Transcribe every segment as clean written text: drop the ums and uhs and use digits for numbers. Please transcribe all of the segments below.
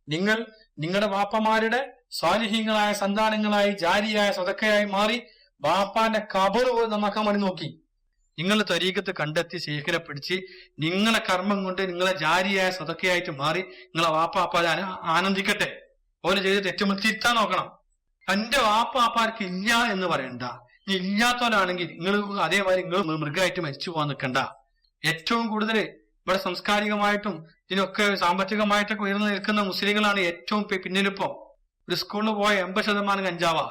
നിങ്ങൾ നിങ്ങളുടെ വാപ്പമാരുടെ സ്വാലിഹീങ്ങളായ സന്താനങ്ങളായി ജാരിയായ സ്വതക്കയായി മാറി വാപ്പാന്റെ കബറ് പോയി നന്നാക്കാൻ വേണ്ടി നോക്കി. നിങ്ങൾ ത്വരീഖത്ത് കണ്ടെത്തി ശേഖരെ പിടിച്ച് നിങ്ങളെ കർമ്മം കൊണ്ട് നിങ്ങളെ ജാരിയായ സ്വതക്കയായിട്ട് മാറി നിങ്ങളെ വാപ്പാപ്പാരെ ആനന്ദിക്കട്ടെ. ഓര് ചെയ്ത് തെറ്റുമ്പോൾ തിരുത്താൻ നോക്കണം. എന്റെ വാപ്പാപ്പാർക്ക് ഇല്ല എന്ന് പറയണ്ട. ഇനി ഇല്ലാത്തവരാണെങ്കിൽ നിങ്ങൾ അതേമാതിരി നിങ്ങൾ മൃഗമായിട്ട് മരിച്ചു പോകാൻ നിൽക്കണ്ട. ഏറ്റവും കൂടുതൽ ഇവിടെ സംസ്കാരികമായിട്ടും ഇതിനൊക്കെ സാമ്പത്തികമായിട്ടൊക്കെ ഉയർന്നു നിൽക്കുന്ന മുസ്ലിങ്ങളാണ് ഏറ്റവും പിന്നിലിപ്പോ. ഒരു സ്കൂളിൽ പോയ 80% കഞ്ചാവാ.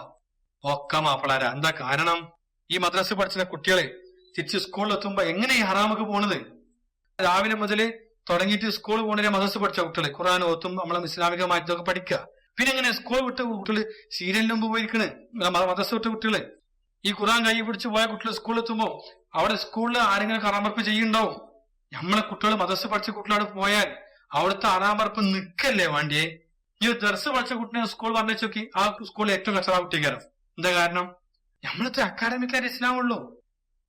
ഒക്കെ മാപ്പിളാരാ. എന്താ കാരണം? ഈ മദ്രസ പഠിച്ച കുട്ടികളെ തിരിച്ച് സ്കൂളിൽ എത്തുമ്പോ എങ്ങനെ ഈ ഹറാമൊക്കെ പോണത്? രാവിലെ മുതല് തുടങ്ങിയിട്ട് സ്കൂൾ പോണേ മദ്രസ പഠിച്ച കുട്ടികള് ഖുർആൻ ഓത്തും നമ്മളെ ഇസ്ലാമികമായിട്ടൊക്കെ പഠിക്കുക. പിന്നെ എങ്ങനെ സ്കൂൾ വിട്ട കുട്ടികള് സീരിയലിന് മുമ്പ് പോയിരിക്കണ് മദ്രസ വിട്ട കുട്ടികള്. ഈ ഖുർആൻ കൈ പിടിച്ച് പോയ കുട്ടികൾ സ്കൂളിൽ എത്തുമ്പോ അവിടെ സ്കൂളിൽ ആരെങ്കിലും ഹറാമർപ്പ് ചെയ്യുന്നുണ്ടാവും. നമ്മളെ കുട്ടികൾ മദ്രസ പഠിച്ച കുട്ടികളോട് പോയാൽ അവിടുത്തെ ഹറാമർപ്പ് നിക്കല്ലേ വേണ്ടിയേ? ഈ ദർസ് പഠിച്ച കുട്ടിനെ സ്കൂൾ പറഞ്ഞു നോക്കി, ആ സ്കൂളിൽ ഏറ്റവും കച്ചറ കുട്ടിക്കാരം. എന്താ കാരണം? നമ്മളത്തെ അക്കാഡമിക്കാർ ഇസ്ലാം ഉള്ളൂ.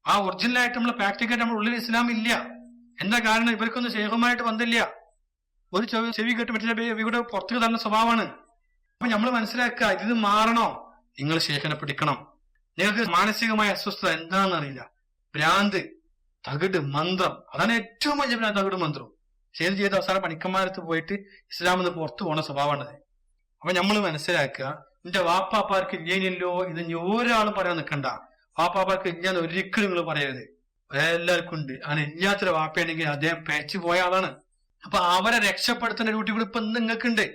ആ ഒറിജിനലായിട്ട് നമ്മളെ പ്രാക്ടിക്കലായിട്ട് നമ്മുടെ ഉള്ളിൽ ഇസ്ലാം ഇല്ല. എന്താ കാരണം? ഇവർക്കൊന്നും ശേഖമായിട്ട് ബന്ധമില്ല. ഒരു ചെവി കേട്ട് മറ്റേ ഇവിടെ പുറത്തേക്ക് തന്ന സ്വഭാവമാണ്. അപ്പൊ നമ്മൾ മനസ്സിലാക്കുക, ഇത് മാറണോ? നിങ്ങൾ ശേഖനെ പിടിക്കണം. നിങ്ങൾക്ക് മാനസികമായ അസ്വസ്ഥത എന്താണെന്ന് അറിയില്ല, ഭ്രാന്ത്, തകിട്, മന്ത്രം, അതാണ് ഏറ്റവും വലിയ തകിട് മന്ത്രം. ചെയ്ത് അവസാനം പണിക്കന്മാരത്ത് പോയിട്ട് ഇസ്ലാം എന്ന് പുറത്തു പോണ സ്വഭാവമാണത്. അപ്പൊ നമ്മൾ മനസ്സിലാക്കുക, എന്റെ വാപ്പാപ്പാർക്ക് ഇല്ലല്ലോ ഇത് ഇനി ഒരാളും പറയാൻ നിൽക്കണ്ട. വാപ്പാപ്പാർക്ക് ഇല്ലാന്ന് ഒരിക്കലും നിങ്ങൾ പറയരുത്. എല്ലാവർക്കും ഉണ്ട്. അങ്ങനെ ഇല്ലാത്തൊരു വാപ്പയാണെങ്കിൽ അദ്ദേഹം പേച്ചു പോയ ആളാണ്. അപ്പൊ അവരെ രക്ഷപ്പെടുത്തുന്ന ഡ്യൂട്ടി കൂടി ഇപ്പൊ നിങ്ങൾക്കുണ്ട്.